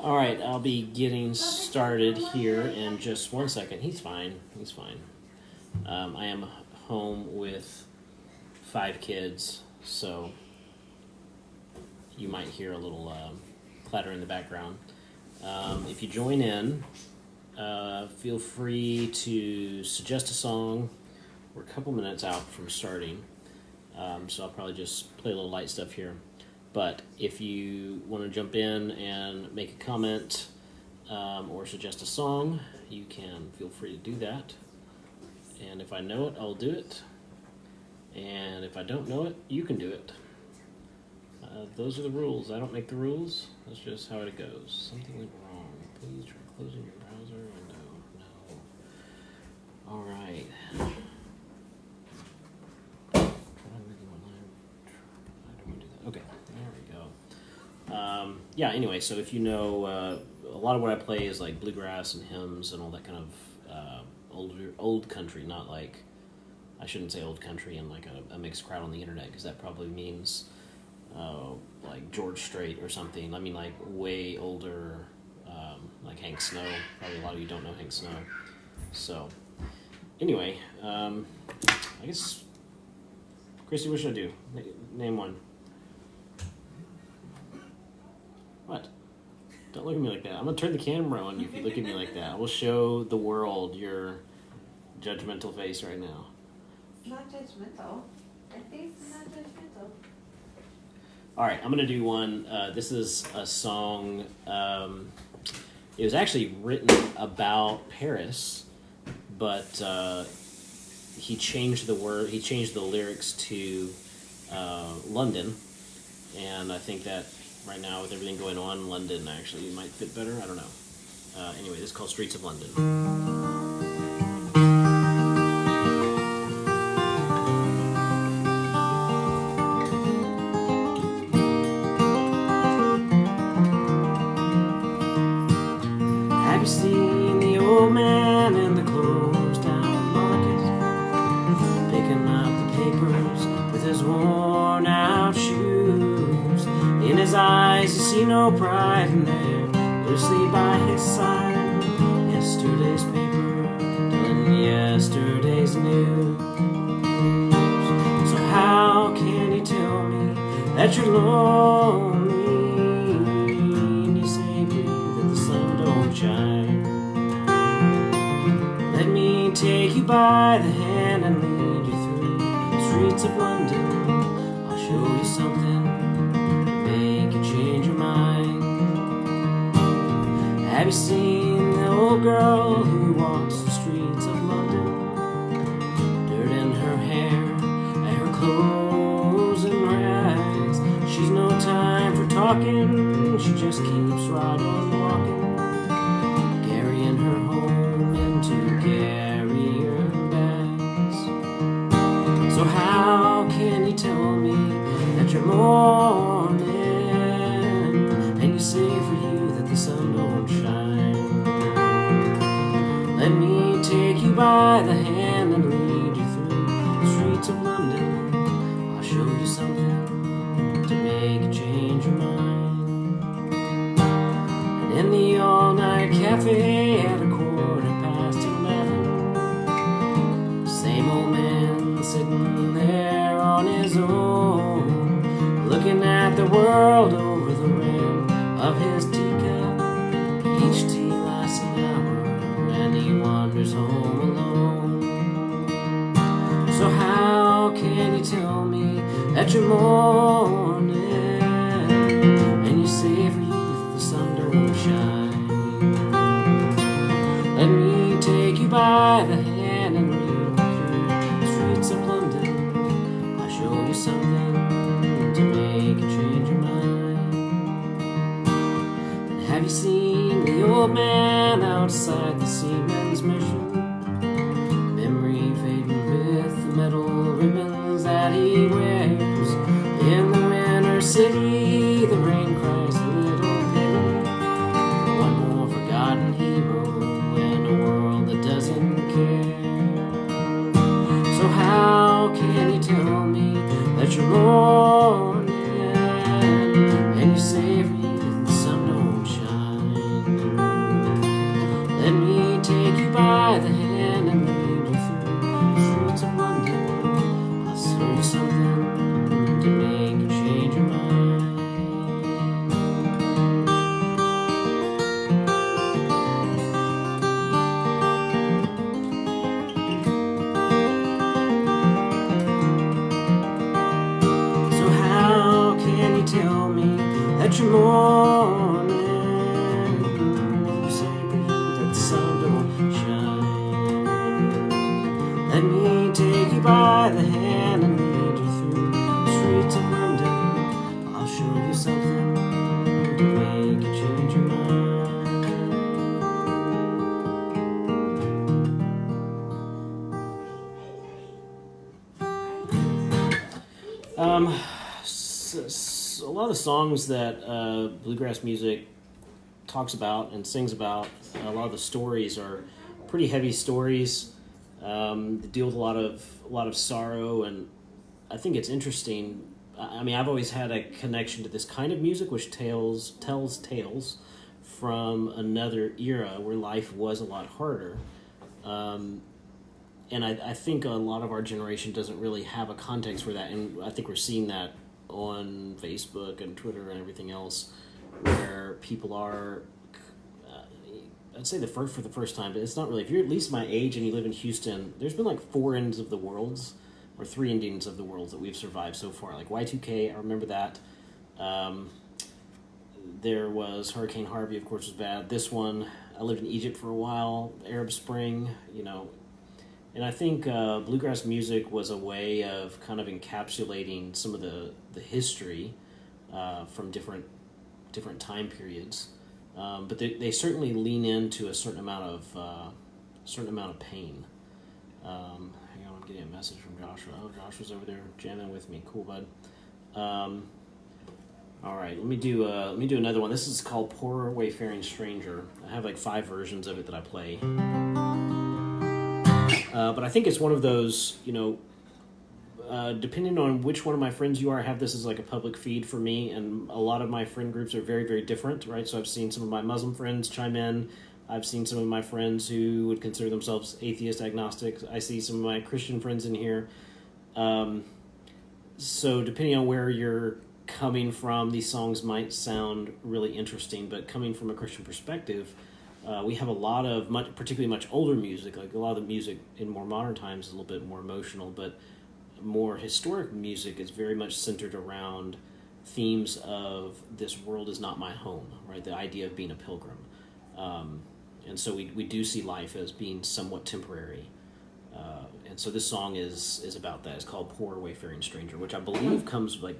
All right, I'll be getting started here in just 1 second. He's fine. He's fine. I am home with 5 kids, so you might hear a little clatter in the background. If you join in, feel free to suggest a song. We're a couple minutes out from starting, so I'll probably just play a little light stuff here. But if you want to jump in and make a comment or suggest a song, you can feel free to do that. And if I know it, I'll do it. And if I don't know it, you can do it. Those are the rules. I don't make the rules. That's just how it goes. Something went wrong. Please try closing your browser window. No. All right. Okay, there we go. Yeah, anyway, so if you know, a lot of what I play is like bluegrass and hymns and all that kind of old country, not like, I shouldn't say old country and like a mixed crowd on the internet, because that probably means like George Strait or something. I mean like way older, like Hank Snow. Probably a lot of you don't know Hank Snow. So, anyway, I guess, Christy, what should I do? Name one. What? Don't look at me like that. I'm going to turn the camera on you if you look at me like that. I will show the world your judgmental face right now. It's not judgmental. My face is not judgmental. All right, I'm going to do one. This is a song. It was actually written about Paris, but he changed the lyrics to London, and I think that right now, with everything going on, London actually might fit better. I don't know. Anyway, this is called Streets of London. Have you seen the old man in the closed down market, picking up the papers with his worn out shoes? In his eyes, you see no pride in there. Loosely by his side, yesterday's paper, telling yesterday's news. So how can you tell me that you're lonely and you say to you that the sun don't shine? Let me take you by the hand and lead you through the streets of London. I'll show you something change your mind. Have you seen the old girl who walks the streets of London? Dirt in her hair and her clothes and rags. She's no time for talking, she just keeps right on walking, carrying her home into carrier bags. So how can you tell me that you're mourning and you say for you that the sun don't shine? Let me take you by the hand and lead you through the streets of London. I'll show you something to make you change your mind. And in the all-night cafe at 11:15, same old man sitting there on his own, looking at the world over the rim of his teacup. Each tea lasts an hour and he wanders home alone. So how can you tell me that you're mourning and you say for you that the sun don't shine? Let me take you by the hand and lead you through the streets of London. I'll show you something to make you change your mind. And have you seen the old man outside the Seaman's Mission? Memory fading with the metal ribbons that he wears. In the winter city, the rain cries a little pity. One more forgotten hero in a world that doesn't care. So how can you tell me that you're mourning and you say for you that the sun don't shine? the hand and lead you through the streets of London. I'll show you something to make you change your mind. A lot of the songs that bluegrass music talks about and sings about, a lot of the stories are pretty heavy stories. They deal with a lot of sorrow, and I think it's interesting. I mean, I've always had a connection to this kind of music, which tells tales from another era where life was a lot harder. And I think a lot of our generation doesn't really have a context for that, and I think we're seeing that on Facebook and Twitter and everything else, where people are, I'd say for the first time, but it's not really. If you're at least my age and you live in Houston, there's been like 4 ends of the worlds, or 3 endings of the worlds that we've survived so far. Like Y2K, I remember that. There was Hurricane Harvey, of course, was bad. This one, I lived in Egypt for a while, Arab Spring, and I think bluegrass music was a way of kind of encapsulating some of the history from different time periods. But they certainly lean into a certain amount of pain. Hang on, I'm getting a message from Joshua. Oh, Joshua's over there jamming with me. Cool, bud. All right, let me do another one. This is called "Poor Wayfaring Stranger." I have like 5 versions of it that I play. But I think it's one of those, depending on which one of my friends you are, I have this as like a public feed for me, and a lot of my friend groups are very, very different, right? So I've seen some of my Muslim friends chime in. I've seen some of my friends who would consider themselves atheist, agnostic. I see some of my Christian friends in here. So depending on where you're coming from, these songs might sound really interesting, but coming from a Christian perspective, we have a lot of, particularly much older music. Like a lot of the music in more modern times is a little bit more emotional, but more historic music is very much centered around themes of this world is not my home, right? The idea of being a pilgrim. And so we do see life as being somewhat temporary. And so this song is about that. It's called "Poor Wayfaring Stranger," which I believe comes like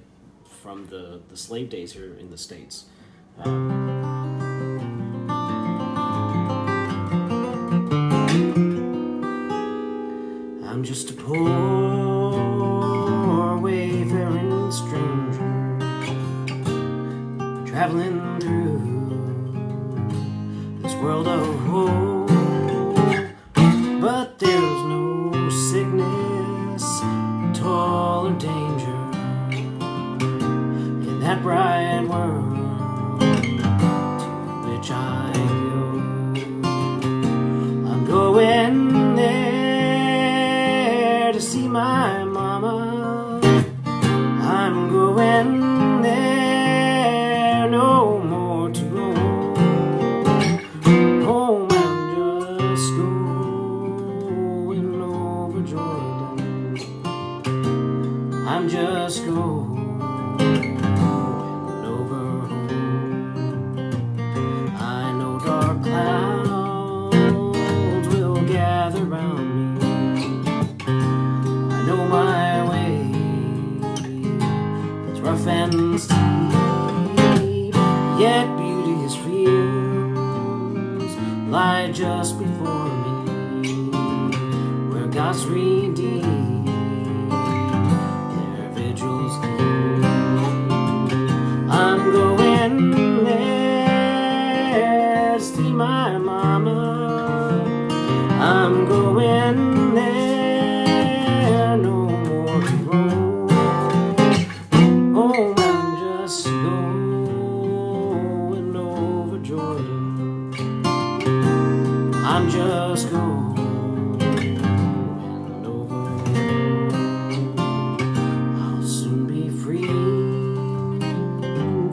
from the slave days here in the States. I'm just a poor wayfaring stranger, traveling through this world of woe. But there's no sickness, toil, or danger in that bright world to which I go. I'm going there to see my mama. I'm going there, no more to go home. I'm just going over Jordan. I'm just going over home. I know dark clouds will gather round me. I know my way is rough and steep, yet beauteous fields lie just before me, where God's redeemed their vigils keep. I'm going there to see my mama. I'm going there, no more to go home. I'm just going over Jordan. I'm just going over. I'll soon be free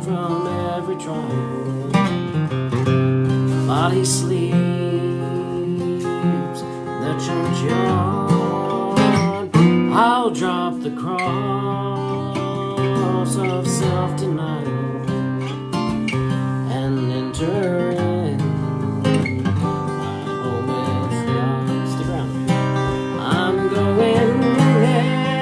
from every trial. My body sleeps in the churchyard. I'll drop the cross of self-denial and enter in my home with God. Stick around. I'm going there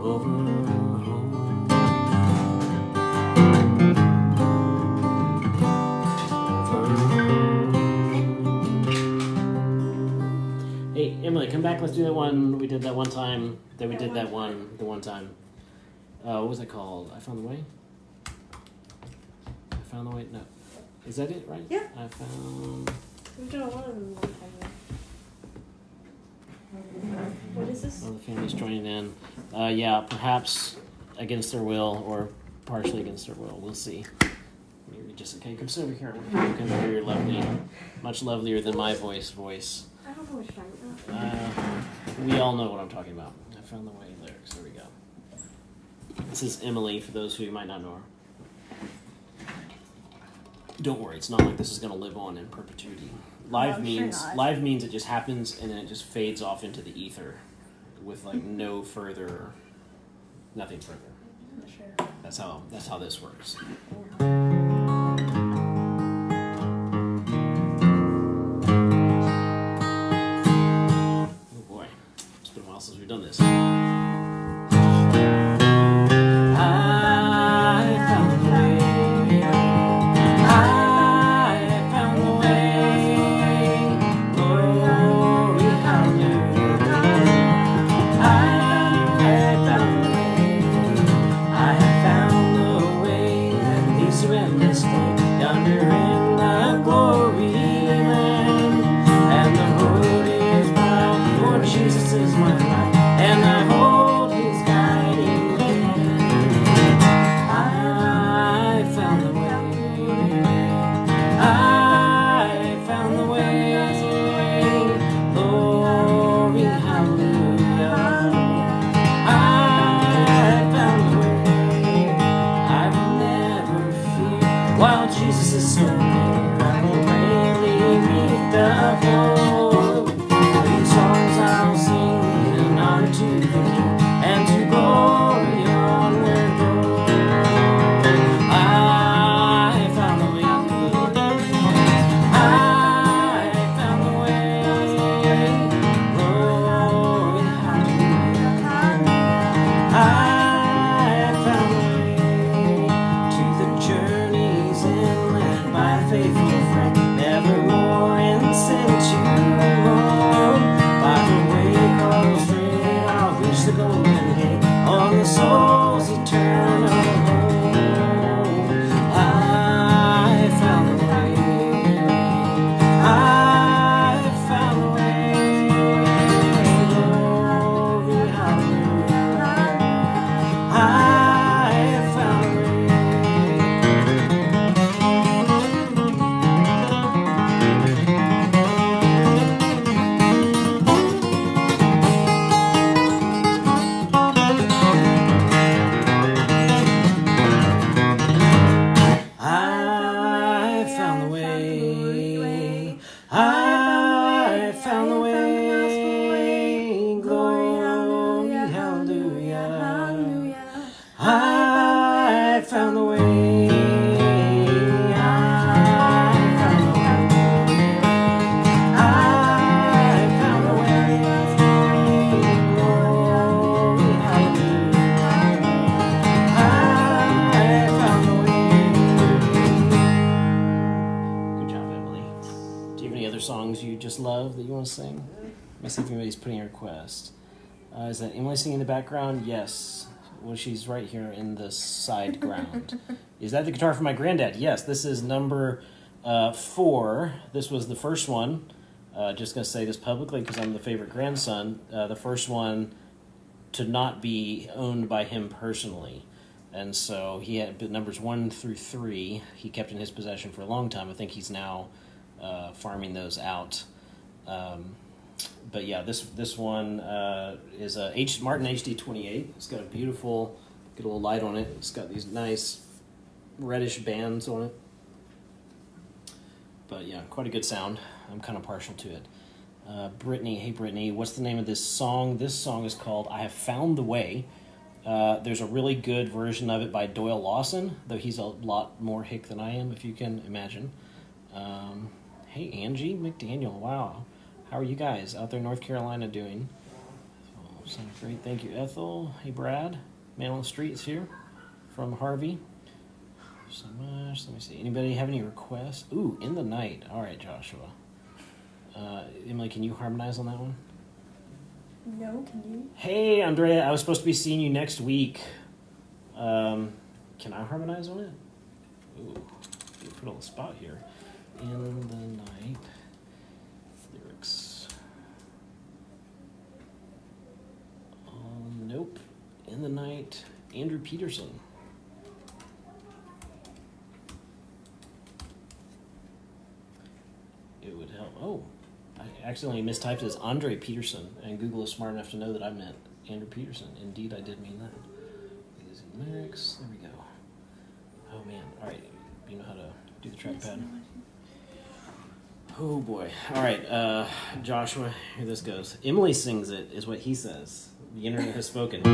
over home. Hey, Emily, come back. Let's do that one. We did that one time. Then we did that one the one time. What was it called? I Found the Way? I Found the Way? No. Is that it, right? Yeah. I found... We've done a lot of them one time. What is this? Oh, the family's joining in. Yeah, perhaps against their will or partially against their will. We'll see. Maybe just okay. Come sit over here. You can hear your lovely, much lovelier than my voice. I don't know what you're talking about. We all know what I'm talking about. I Found the Way lyrics. There we go. This is Emily. For those who might not know her. Don't worry. It's not like this is going to live on in perpetuity. Live means it just happens and then it just fades off into the ether, with like nothing further. Sure. That's how this works. Oh boy, it's been a while since we've done this. Love that you want to sing? Let me see if anybody's putting a request. Is that Emily singing in the background? Yes. Well, she's right here in the side ground. Is that the guitar from my granddad? Yes. This is number 4. This was the first one. Just going to say this publicly because I'm the favorite grandson. The first one to not be owned by him personally. And so he had numbers 1 through 3. He kept in his possession for a long time. I think he's now farming those out. But yeah, this one is a Martin HD28. It's got a beautiful, get a little light on it. It's got these nice reddish bands on it. But yeah, quite a good sound. I'm kind of partial to it. Brittany, hey Brittany, what's the name of this song? This song is called I Have Found the Way. There's a really good version of it by Doyle Lawson, though he's a lot more hick than I am, if you can imagine. Hey Angie McDaniel, wow. How are you guys out there in North Carolina doing? Sounds great. Thank you, Ethel. Hey, Brad. Man on the Streets here from Harvey. So much. Let me see. Anybody have any requests? Ooh, In the Night. All right, Joshua. Emily, can you harmonize on that one? No, can you? Hey, Andrea. I was supposed to be seeing you next week. Can I harmonize on it? Ooh, you put on the spot here. In the Night. Lyrics. Nope. In the Night. Andrew Peterson. It would help. Oh, I accidentally mistyped it as Andre Peterson, and Google is smart enough to know that I meant Andrew Peterson. Indeed, I did mean that. These lyrics. There we go. Oh man. All right. You know how to do the trackpad. Oh boy. All right, Joshua. Here this goes. Emily sings it, is what he says. The internet has spoken. Can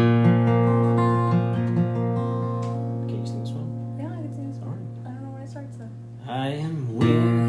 you sing this one? Yeah, I can sing this All one. right. I don't know when it starts though. I am with.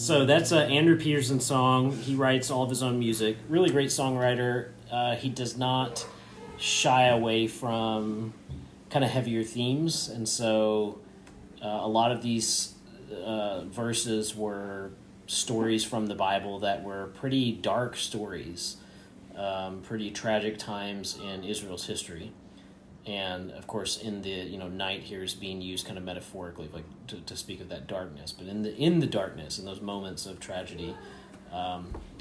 So that's an Andrew Peterson song. He writes all of his own music. Really great songwriter. He does not shy away from kind of heavier themes, and so a lot of these verses were stories from the Bible that were pretty dark stories, pretty tragic times in Israel's history. And of course, in the night here is being used kind of metaphorically, like to speak of that darkness. But in the darkness, in those moments of tragedy,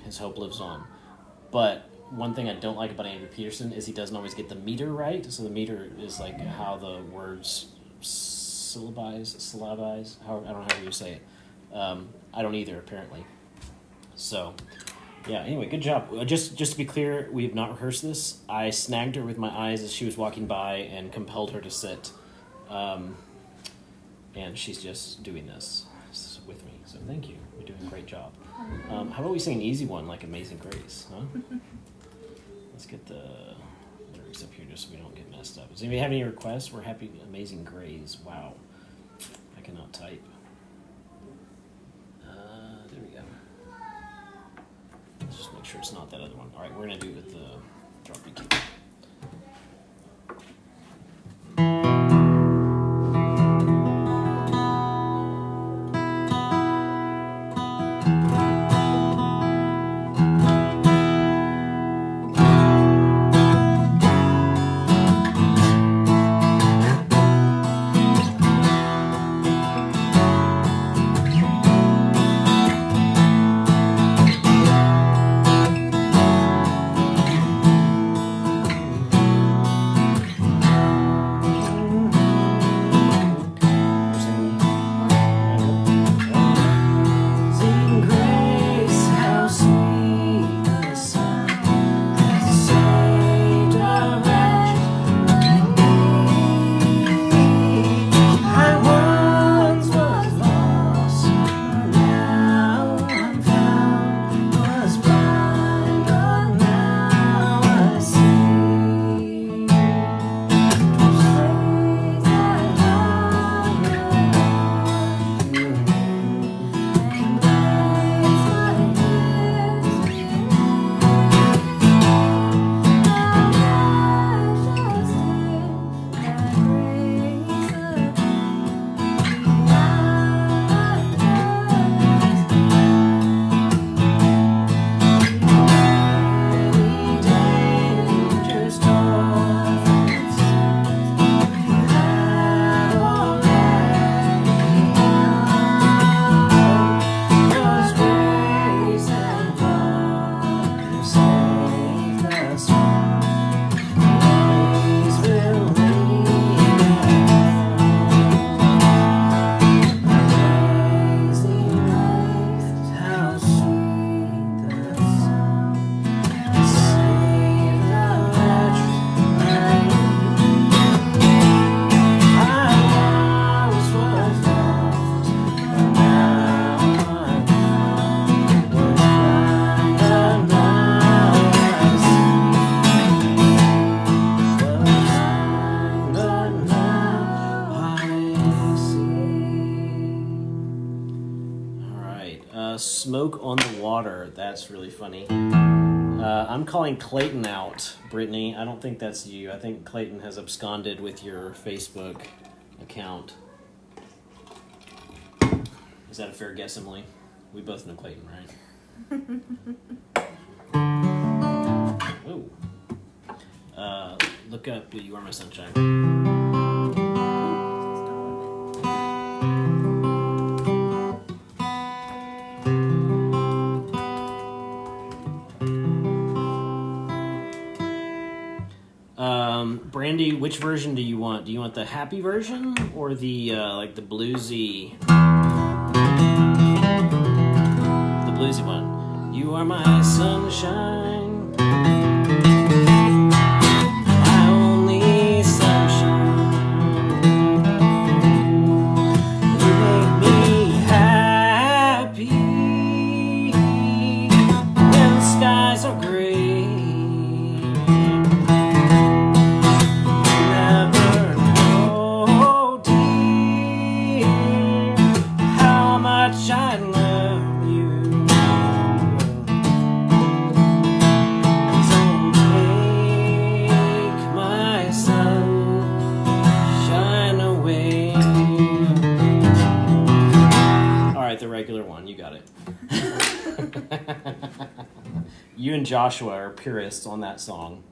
his hope lives on. But one thing I don't like about Andrew Peterson is he doesn't always get the meter right. So the meter is like how the words syllabize. I don't know how you say it. I don't either, apparently. So. Yeah, anyway, good job. Just to be clear, we have not rehearsed this. I snagged her with my eyes as she was walking by and compelled her to sit. And she's just doing this with me. So thank you. You're doing a great job. How about we sing an easy one like Amazing Grace? Huh? Let's get the lyrics up here just so we don't get messed up. Does anybody have any requests? We're happy. Amazing Grace. Wow. I cannot type. There we go. Let's just make sure it's not that other one. All right, we're going to do it with the drop beat key. Smoke on the Water. That's really funny. I'm calling Clayton out, Brittany. I don't think that's you. I think Clayton has absconded with your Facebook account. Is that a fair guess, Emily? We both know Clayton, right? Whoa. Look up You Are My Sunshine. Brandy, which version do you want? Do you want the happy version or the like the bluesy one? You are my sunshine, my only sunshine. You make me happy when the skies are gray. I love you. You and Joshua are purists on that song.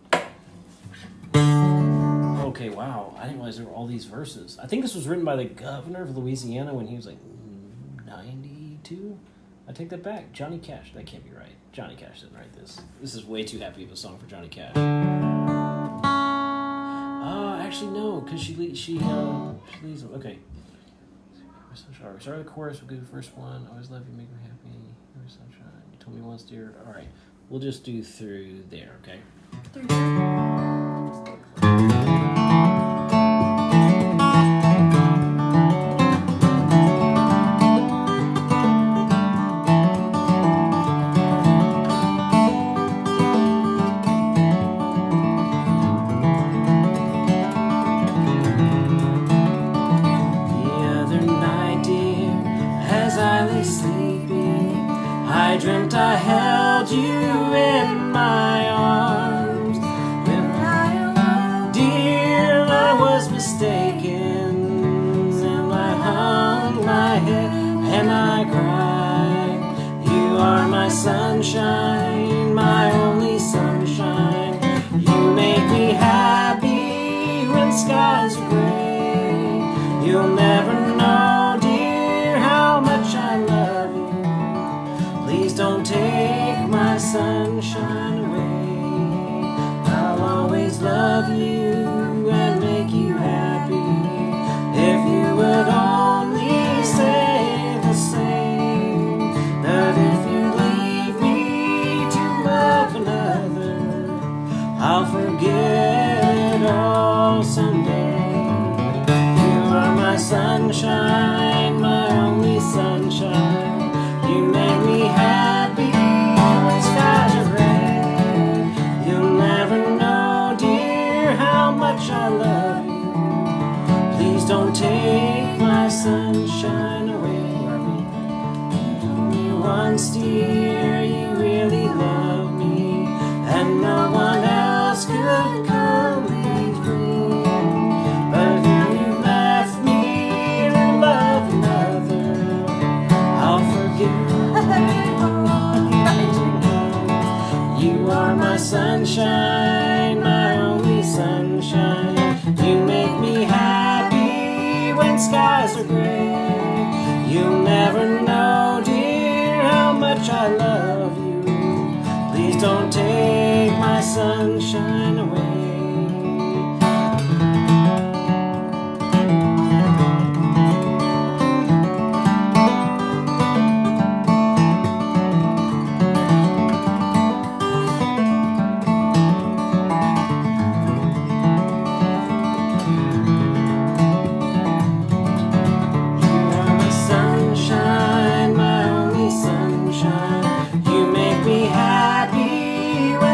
Okay, wow. I didn't realize there were all these verses. I think this was written by the governor of Louisiana when he was like 92. I take that back. Johnny Cash. That can't be right. Johnny Cash didn't write this. This is way too happy of a song for Johnny Cash. Actually no, because she leaves him. Okay. Sorry. Start the chorus. We'll do the first one. Always love you, make me happy. Every sunshine. You told me once, dear. All right. We'll just do through there. Okay. I dreamt I held you in my arms. Dear, I was mistaken, and I hung my head and I cried. You are my sunshine, my only sunshine. You make me happy when skies are gray. You'll never know, dear, how much I love you. Please don't take my sunshine away. I'll always love you and make you happy. If you would only say the same. But if you leave me to love another, I'll forget it all someday. You are my sunshine, my only sunshine. You make me happy when skies are gray. You'll never know, dear, how much I love you. Please don't take my sunshine away. You told me once, dear, you really love me, and no one else could come between. But now you left me to love another. I'll forgive. You are my sunshine, my only sunshine. You make me happy when skies are gray. You'll never know, dear, how much I love you. Please don't take my sunshine away.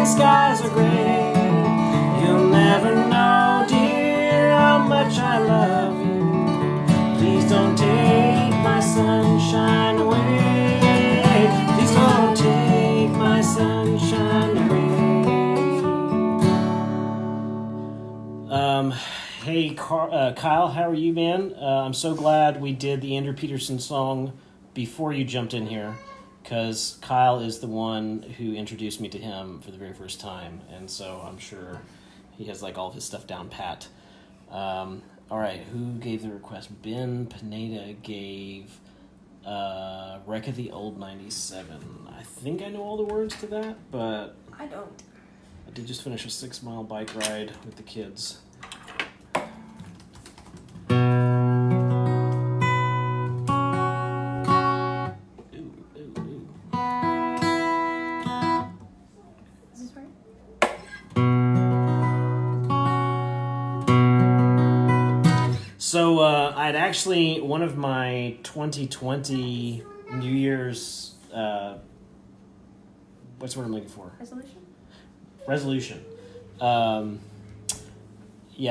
Skies are gray. You'll never know, dear, how much I love you. Please don't take my sunshine away. Please don't take my sunshine away. Hey, Kyle, how are you, man? I'm so glad we did the Andrew Peterson song before you jumped in here, because Kyle is the one who introduced me to him for the very first time, and so I'm sure he has like all of his stuff down pat. All right, who gave the request? Ben Pineda gave Wreck of the Old 97. I think I know all the words to that, but I don't. I did just finish a 6-mile bike ride with the kids. So I'd actually, one of my 2020 New Year's, what's the word I'm looking for? Resolution. Yeah,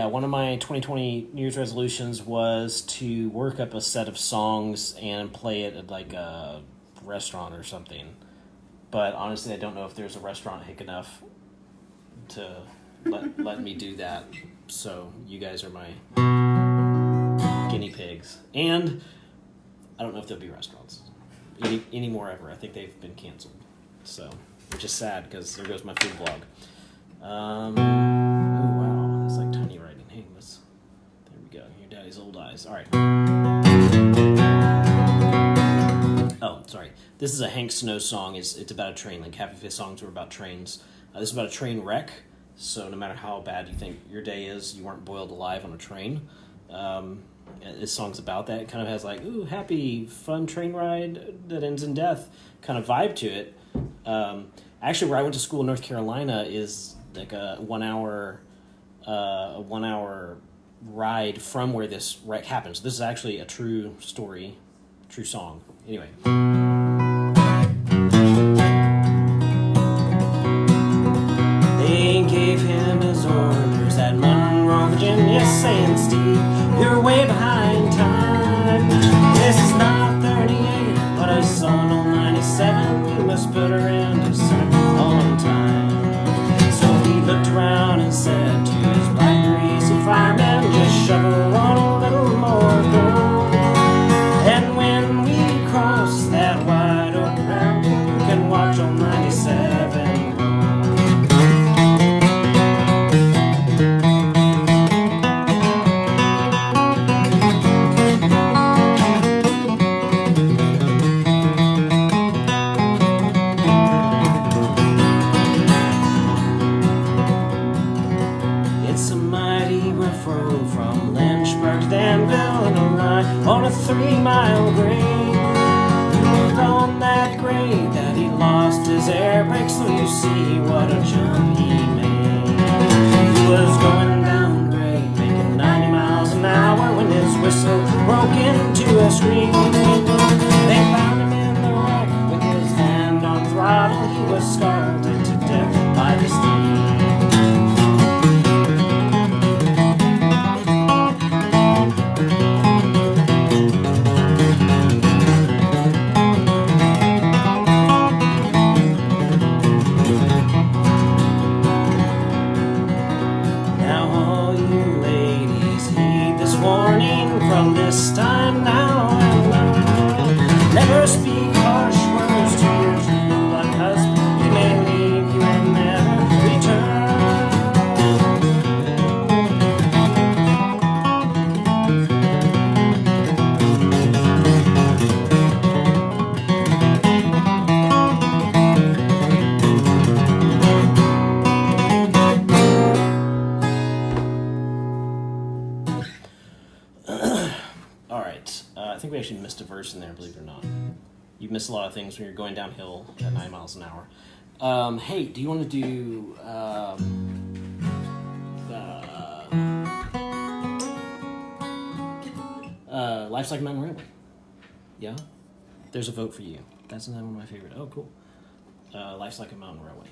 one of my 2020 New Year's resolutions was to work up a set of songs and play it at like a restaurant or something. But honestly, I don't know if there's a restaurant hick enough to let me do that. So you guys are my guinea pigs. And I don't know if there'll be restaurants anymore ever. I think they've been canceled. So which is sad because there goes my food blog. Oh wow, that's like tiny writing. Hey, there we go. Your daddy's old eyes. All right. Oh, sorry. This is a Hank Snow song. It's about a train. Like half of his songs were about trains. This is about a train wreck. So no matter how bad you think your day is, you weren't boiled alive on a train. This song's about that. It kind of has like, ooh, happy, fun train ride that ends in death kind of vibe to it. Actually, where I went to school in North Carolina is like a 1 hour ride from where this wreck happens. This is actually a true story, true song. Anyway. They gave him his orders at Monroe, Virginia, saying, Steve, you're way behind time. This is not 38, but a son on 97. You must put her into service on time. So he looked around and said to his black greasy fireman, just shovel on a little more gold. And when we cross that wide open ground, you can watch on 97 roll. It's a mighty rough road from Lynchburg to Danville and a line on a 3-mile grade. He was on that grade that he lost his air brake, so you see what a jump he made. He was going down grade, making 90 miles an hour when his whistle broke into a scream. They found him in the wreck with his hand on throttle. He was scalded to death by the steam. From this time now and on, never speak harsh words to your true blood husband. He may leave you and never I think we actually missed a verse in there, believe it or not. You miss a lot of things when you're going downhill at 9 miles an hour. Hey, do you want to do Life's Like a Mountain Railway? Yeah? There's a vote for you. That's another one of my favorite. Oh, cool. Life's Like a Mountain Railway.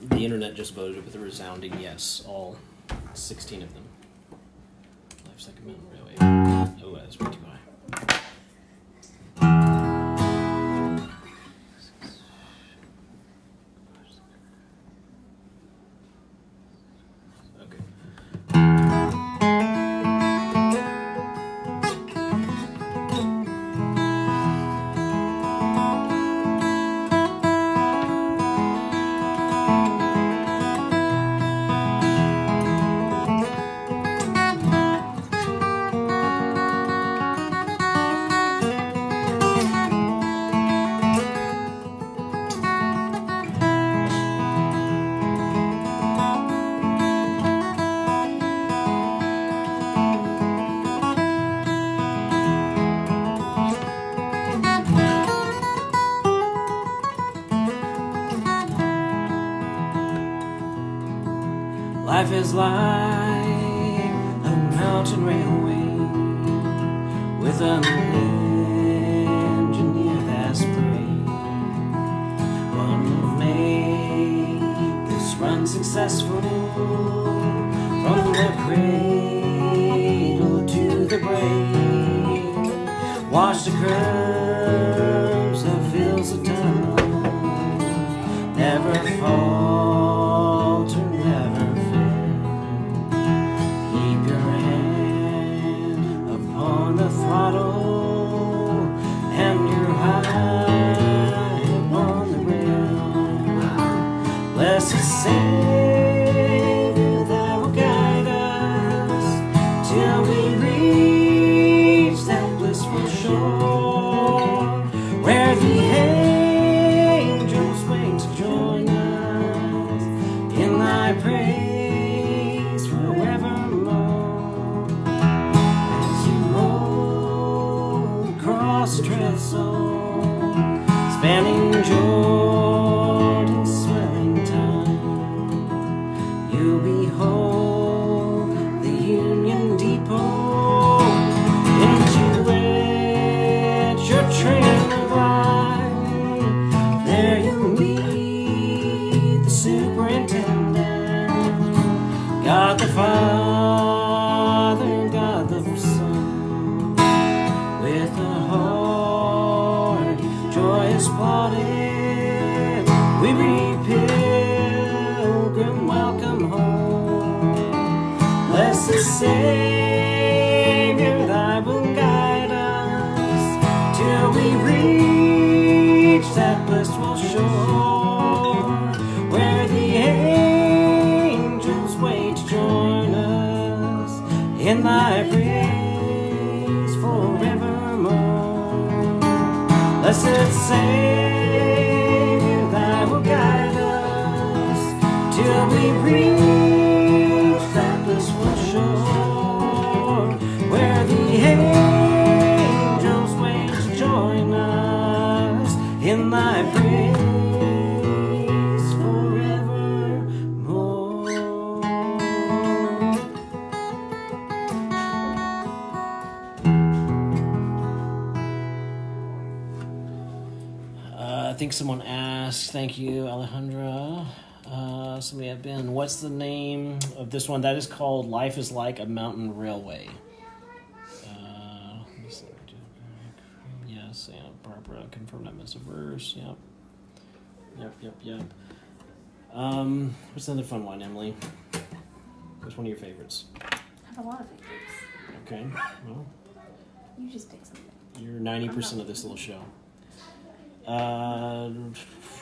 The internet just voted with a resounding yes, all 16 of them. Life's Like a Mountain Railway. Oh, that's way too high. Life is like a mountain railway with an engineer that's brave. One will make this run successful from the cradle to the grave. Watch the curves that fills the tunnel, never falter, never on the throttle and your eyes till we reach that blissful shore where the angels wait to join us in thy praise forevermore. As you roll across trestle, spanning Jordan's swelling tide, you behold the Union Depot, into which your train will glide. There you meet the superintendent, God the Father, God the Son, with a hearty, joyous plaudit, we pilgrim welcome home. Blessed Savior, thy will guide us till we reach that blissful shore where the angels wait to join us in thy praise forevermore. Blessed Savior, thy will guide us till we reach that blissful shore where the angels wait to join us in thy praise forevermore. I think someone asked, thank you, Alejandra. Somebody had been, what's the name of this one? That is called Life is Like a Mountain Railway. Let me see. Yes, yeah, Barbara confirmed I missed a verse. Yep. What's another fun one, Emily? What's one of your favorites? I have a lot of favorites. Okay, well, You just pick something. you're 90% of this little show.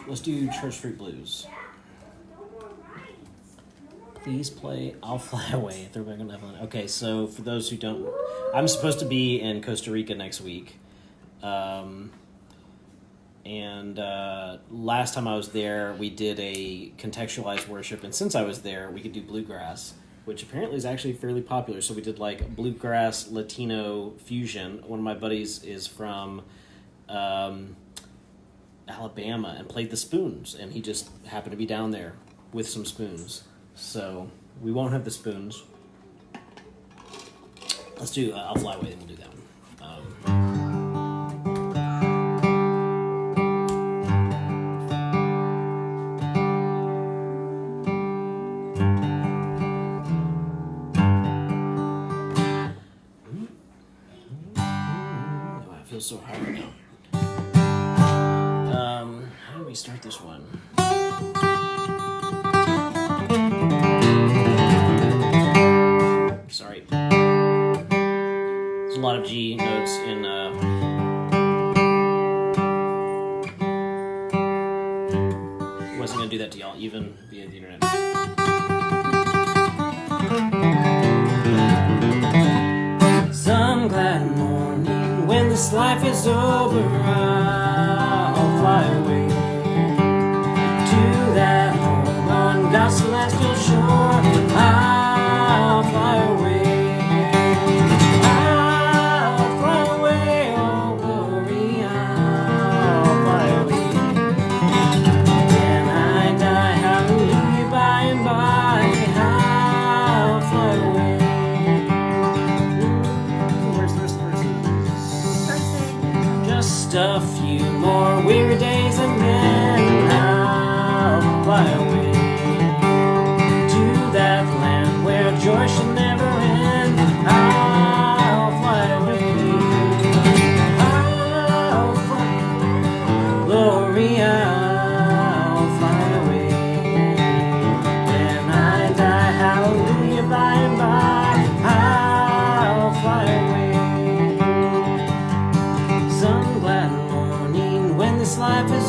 Let's do Church Street Blues. Please play I'll Fly Away. If they're back on Evelyn. Okay, so for those who don't, I'm supposed to be in Costa Rica next week. And last time I was there, we did a contextualized worship. And since I was there, we could do bluegrass, which apparently is actually fairly popular. So we did like bluegrass Latino fusion. One of my buddies is from Alabama and played the spoons, and he just happened to be down there with some spoons. So we won't have the spoons. Let's do I'll Fly Away, and we'll do that one. Oh, it feels so hard right now. How do we start this one? Sorry. There's a lot of G notes in wasn't gonna do that to y'all, even via the internet. Some glad morning when this life is over, I'll fly away to that home on God's celestial shore. I'll fly away. I'll fly away, oh glory, I'll fly away. When I die, hallelujah, by and by, I'll fly away. Where's the rest of the verses? Just a few more weary days and then I'll fly away to that land where joy shall never end. I'll fly away. I'll fly, glory, I'll fly away. When I die, hallelujah, by and by, I'll fly away. Some glad morning when this life is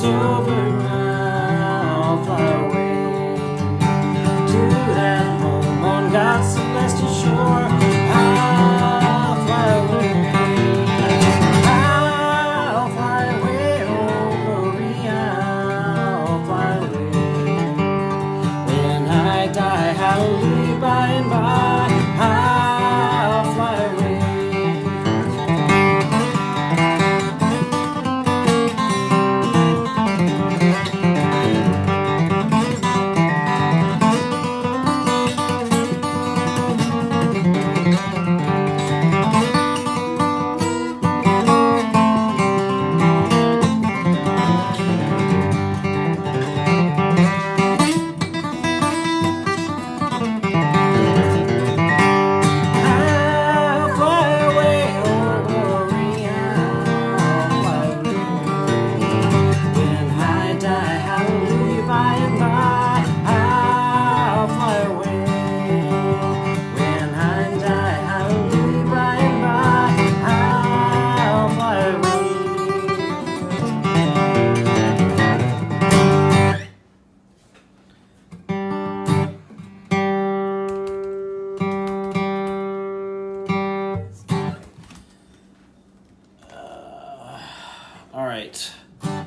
right.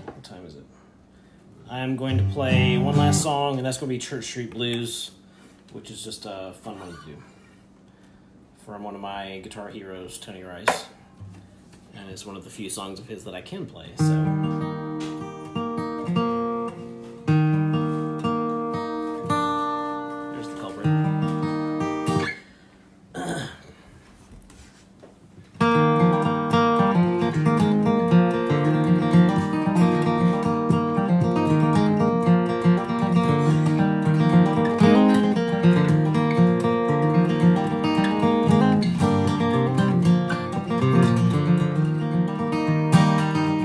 What time is it? I'm going to play one last song, and that's going to be Church Street Blues, which is just a fun one to do. From one of my guitar heroes, Tony Rice. And it's one of the few songs of his that I can play, so...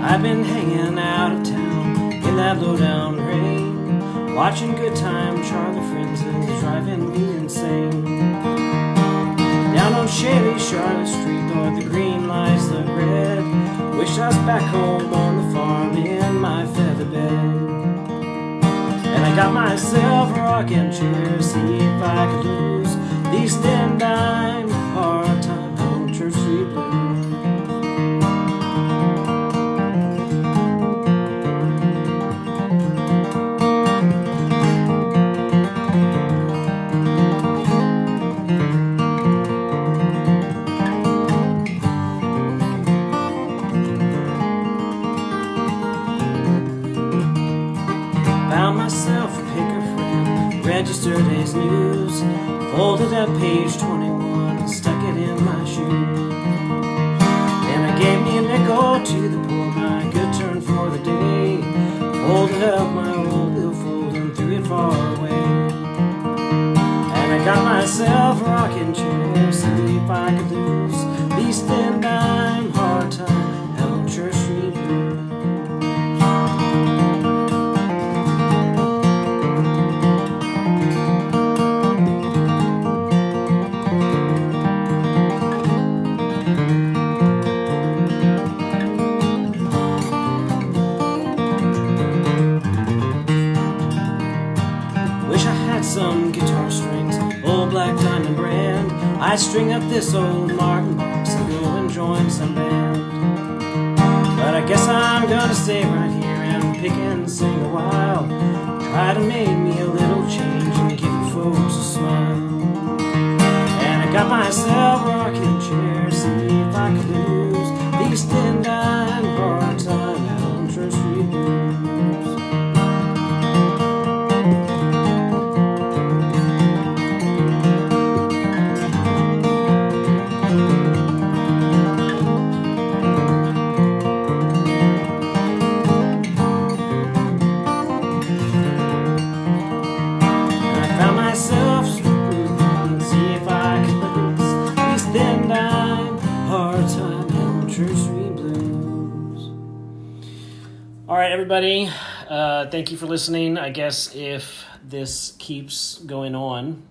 I've been hanging out of town in that low-down rain, watching Good Time Charlie Friends is driving me insane. Down on Shady Charlotte Street, Lord, the green lies the red. Wish I was back home on the farm in my feather bed. And I got myself a rocking chair, see if I could lose these 10-dime hard-time old Church Street Blues. Found myself a picker friend, registered his news, folded up page 21 and stuck it in my shoe. Then I gave me a nickel to the poor guy, good turn for the day, folded up my old billfold and threw it far away. And I got myself a rocking chair, see if I could lose these 10-dime hard-time old Church Street Blues. Some guitar strings, old black diamond brand. I'd string up this old Martin box and go and join some band. But I guess I'm gonna stay right here and pick and sing a while. Try to make me a little change and give you folks a smile. And I got myself a rocking chair, see if I could lose these 10-dime hard-time on Church Street Blues. All right, everybody, thank you for listening. I guess if this keeps going on,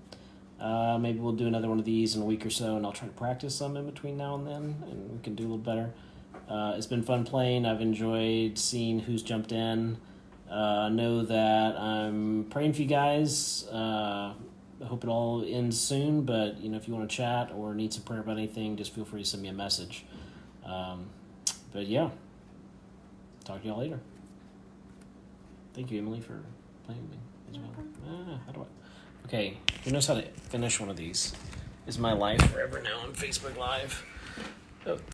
maybe we'll do another one of these in a week or so, and I'll try to practice some in between now and then, and we can do a little better. It's been fun playing. I've enjoyed seeing who's jumped in. Know that I'm praying for you guys. I hope it all ends soon, but if you want to chat or need some prayer about anything, just feel free to send me a message. But yeah. Talk to y'all later. Thank you, Emily, for playing with me as well. How do I? Okay, who knows how to finish one of these? Is my life forever now on Facebook Live? Oh.